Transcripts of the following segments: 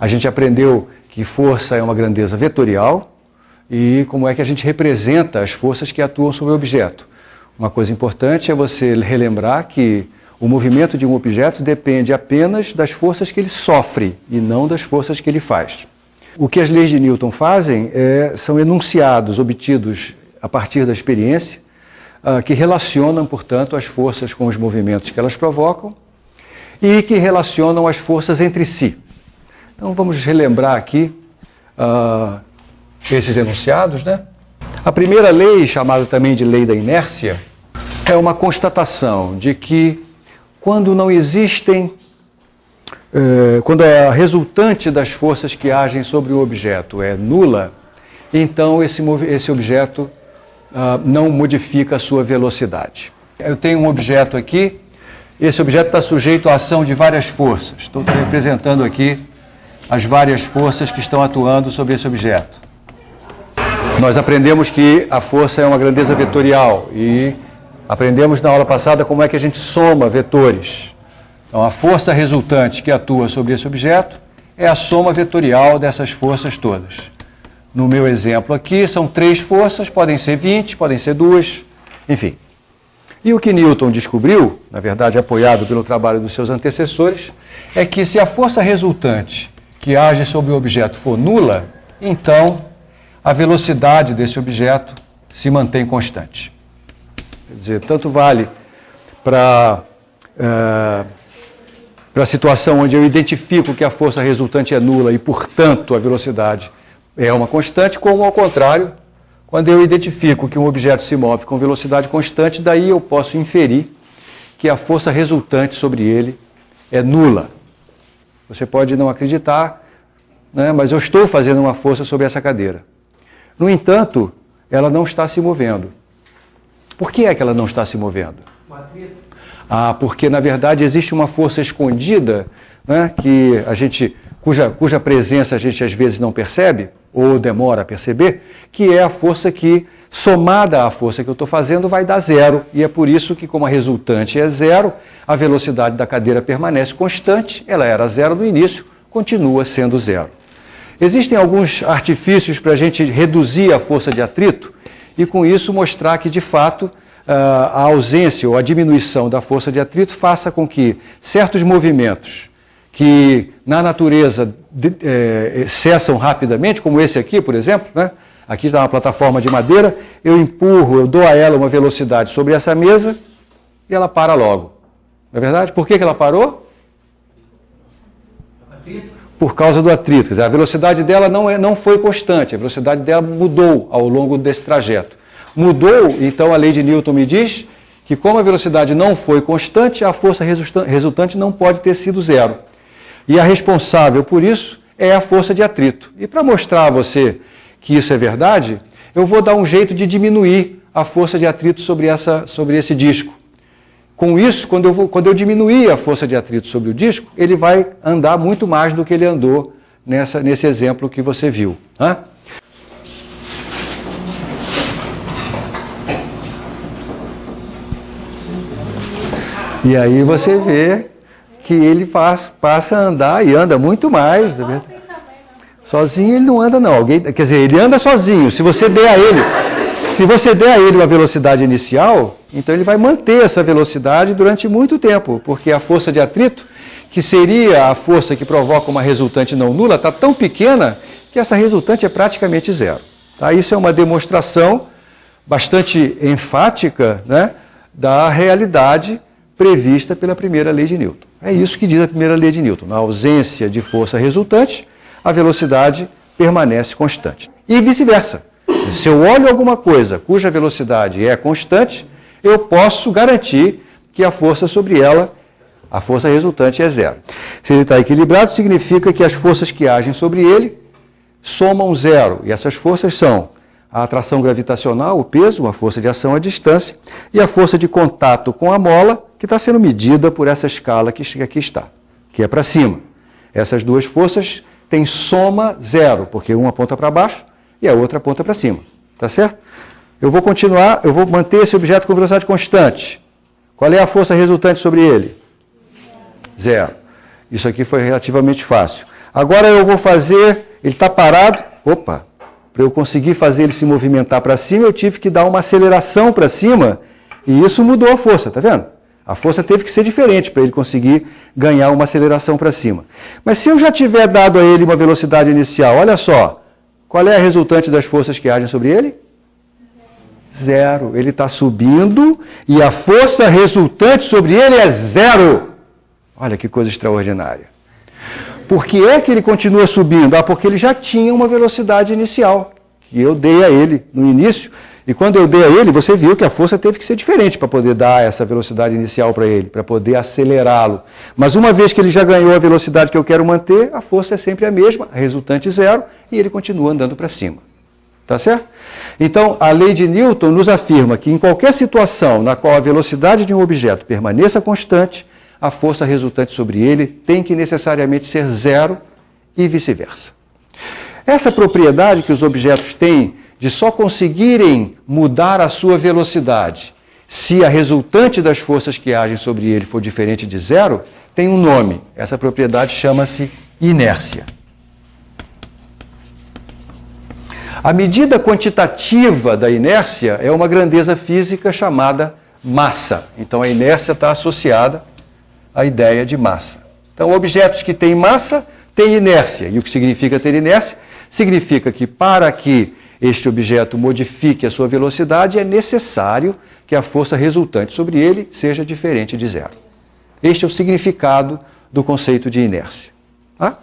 A gente aprendeu que força é uma grandeza vetorial e como é que a gente representa as forças que atuam sobre o objeto. Uma coisa importante é você relembrar que o movimento de um objeto depende apenas das forças que ele sofre e não das forças que ele faz. O que as leis de Newton fazem são enunciados obtidos a partir da experiência que relacionam, portanto, as forças com os movimentos que elas provocam e que relacionam as forças entre si. Então vamos relembrar aqui esses enunciados, né? A primeira lei, chamada também de lei da inércia, é uma constatação de que quando não existem, quando a resultante das forças que agem sobre o objeto é nula, então esse objeto não modifica a sua velocidade. Eu tenho um objeto aqui, esse objeto está sujeito à ação de várias forças. Estou representando aqui as várias forças que estão atuando sobre esse objeto. Nós aprendemos que a força é uma grandeza vetorial e aprendemos na aula passada como é que a gente soma vetores. Então, a força resultante que atua sobre esse objeto é a soma vetorial dessas forças todas. No meu exemplo aqui, são 3 forças, podem ser 20, podem ser 2, enfim. E o que Newton descobriu, na verdade apoiado pelo trabalho dos seus antecessores, é que se a força resultante que age sobre o objeto for nula, então a velocidade desse objeto se mantém constante. Quer dizer, tanto vale para a situação onde eu identifico que a força resultante é nula e, portanto, a velocidade é uma constante, como ao contrário, quando eu identifico que um objeto se move com velocidade constante, daí eu posso inferir que a força resultante sobre ele é nula. Você pode não acreditar, né, mas eu estou fazendo uma força sobre essa cadeira. No entanto, ela não está se movendo. Por que é que ela não está se movendo? Porque, na verdade, existe uma força escondida, né, cuja presença a gente às vezes não percebe, ou demora a perceber, que é a força que, somada à força que eu estou fazendo, vai dar zero. E é por isso que, como a resultante é zero, a velocidade da cadeira permanece constante, ela era zero no início, continua sendo zero. Existem alguns artifícios para a gente reduzir a força de atrito e, com isso, mostrar que, de fato, a ausência ou a diminuição da força de atrito faça com que certos movimentos que, na natureza, cessam rapidamente, como esse aqui, por exemplo, né? Aqui está uma plataforma de madeira, eu empurro, eu dou a ela uma velocidade sobre essa mesa e ela para logo. Não é verdade? Por que ela parou? Por causa do atrito. Quer dizer, a velocidade dela não foi constante, a velocidade dela mudou ao longo desse trajeto. Mudou, então a lei de Newton me diz que como a velocidade não foi constante, a força resultante não pode ter sido zero. E a responsável por isso é a força de atrito. E para mostrar a você que isso é verdade, eu vou dar um jeito de diminuir a força de atrito sobre esse disco. Com isso, quando eu diminuir a força de atrito sobre o disco, ele vai andar muito mais do que ele andou nesse exemplo que você viu. Né? E aí você vê que ele passa a andar e anda muito mais. Sozinho ele não anda não. Quer dizer, ele anda sozinho. Se você der a ele uma velocidade inicial, então ele vai manter essa velocidade durante muito tempo, porque a força de atrito, que seria a força que provoca uma resultante não nula, está tão pequena que essa resultante é praticamente zero. Tá? Isso é uma demonstração bastante enfática, né, da realidade prevista pela primeira lei de Newton. É isso que diz a primeira lei de Newton. Na ausência de força resultante, a velocidade permanece constante. E vice-versa. Se eu olho alguma coisa cuja velocidade é constante, eu posso garantir que a força sobre ela, a força resultante é zero. Se ele está equilibrado, significa que as forças que agem sobre ele somam zero. E essas forças são a atração gravitacional, o peso, a força de ação à distância, e a força de contato com a mola, que está sendo medida por essa escala que aqui está, que é para cima. Essas duas forças têm soma zero, porque uma aponta para baixo e a outra aponta para cima. Tá certo? Eu vou continuar, eu vou manter esse objeto com velocidade constante. Qual é a força resultante sobre ele? Zero. Isso aqui foi relativamente fácil. Agora eu vou fazer, ele está parado, opa, para eu conseguir fazer ele se movimentar para cima, eu tive que dar uma aceleração para cima, e isso mudou a força, tá vendo? A força teve que ser diferente para ele conseguir ganhar uma aceleração para cima. Mas se eu já tiver dado a ele uma velocidade inicial, olha só, qual é a resultante das forças que agem sobre ele? Zero. Ele está subindo e a força resultante sobre ele é zero. Olha que coisa extraordinária. Por que é que ele continua subindo? Ah, porque ele já tinha uma velocidade inicial, que eu dei a ele no início. E quando eu dei a ele, você viu que a força teve que ser diferente para poder dar essa velocidade inicial para ele, para poder acelerá-lo. Mas uma vez que ele já ganhou a velocidade que eu quero manter, a força é sempre a mesma, a resultante zero, e ele continua andando para cima. Tá certo? Então, a lei de Newton nos afirma que em qualquer situação na qual a velocidade de um objeto permaneça constante, a força resultante sobre ele tem que necessariamente ser zero e vice-versa. Essa propriedade que os objetos têm de só conseguirem mudar a sua velocidade se a resultante das forças que agem sobre ele for diferente de zero, tem um nome. Essa propriedade chama-se inércia. A medida quantitativa da inércia é uma grandeza física chamada massa. Então a inércia está associada à ideia de massa. Então objetos que têm massa têm inércia. E o que significa ter inércia? Significa que para que este objeto modifique a sua velocidade, é necessário que a força resultante sobre ele seja diferente de zero. Este é o significado do conceito de inércia. Ah?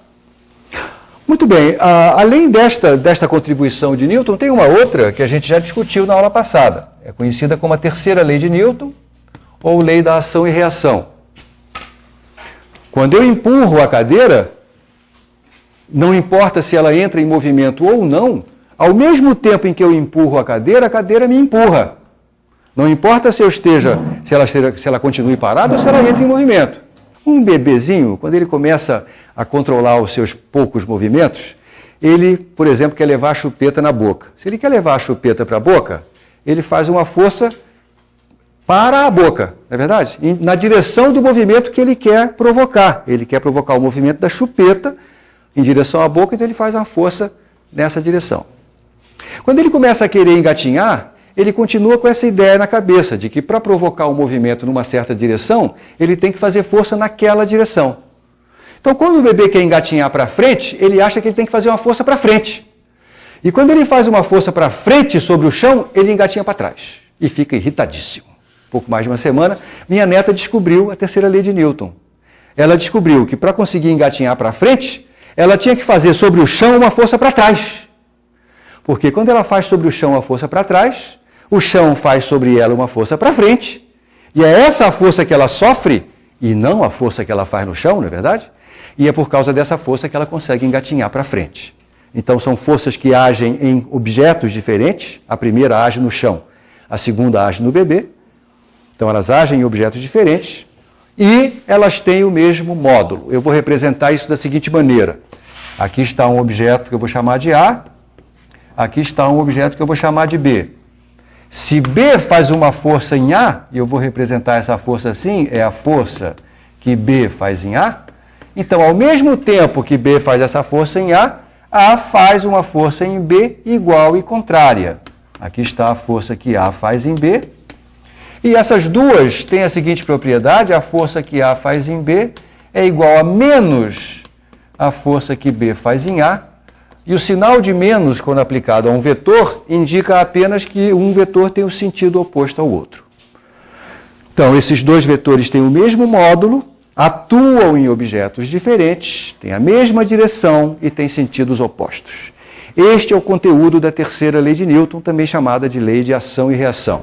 Muito bem, além desta contribuição de Newton, tem uma outra que a gente já discutiu na aula passada. É conhecida como a terceira lei de Newton, ou lei da ação e reação. Quando eu empurro a cadeira, não importa se ela entra em movimento ou não, ao mesmo tempo em que eu empurro a cadeira me empurra. Não importa se ela continue parada ou se ela entra em movimento. Um bebezinho, quando ele começa a controlar os seus poucos movimentos, ele, por exemplo, quer levar a chupeta na boca. Se ele quer levar a chupeta para a boca, ele faz uma força para a boca, não é verdade? Na direção do movimento que ele quer provocar. Ele quer provocar o movimento da chupeta em direção à boca, então ele faz uma força nessa direção. Quando ele começa a querer engatinhar, ele continua com essa ideia na cabeça de que para provocar um movimento numa certa direção, ele tem que fazer força naquela direção. Então, quando o bebê quer engatinhar para frente, ele acha que ele tem que fazer uma força para frente. E quando ele faz uma força para frente sobre o chão, ele engatinha para trás. E fica irritadíssimo. Pouco mais de uma semana, minha neta descobriu a terceira lei de Newton. Ela descobriu que para conseguir engatinhar para frente, ela tinha que fazer sobre o chão uma força para trás. Porque quando ela faz sobre o chão uma força para trás, o chão faz sobre ela uma força para frente, e é essa a força que ela sofre, e não a força que ela faz no chão, não é verdade? E é por causa dessa força que ela consegue engatinhar para frente. Então são forças que agem em objetos diferentes. A primeira age no chão, a segunda age no bebê. Então elas agem em objetos diferentes e elas têm o mesmo módulo. Eu vou representar isso da seguinte maneira. Aqui está um objeto que eu vou chamar de A, aqui está um objeto que eu vou chamar de B. Se B faz uma força em A, e eu vou representar essa força assim, é a força que B faz em A, então ao mesmo tempo que B faz essa força em A faz uma força em B igual e contrária. Aqui está a força que A faz em B, e essas duas têm a seguinte propriedade: a força que A faz em B é igual a menos a força que B faz em A, e o sinal de menos, quando aplicado a um vetor, indica apenas que um vetor tem o sentido oposto ao outro. Então, esses dois vetores têm o mesmo módulo, atuam em objetos diferentes, têm a mesma direção e têm sentidos opostos. Este é o conteúdo da terceira lei de Newton, também chamada de lei de ação e reação.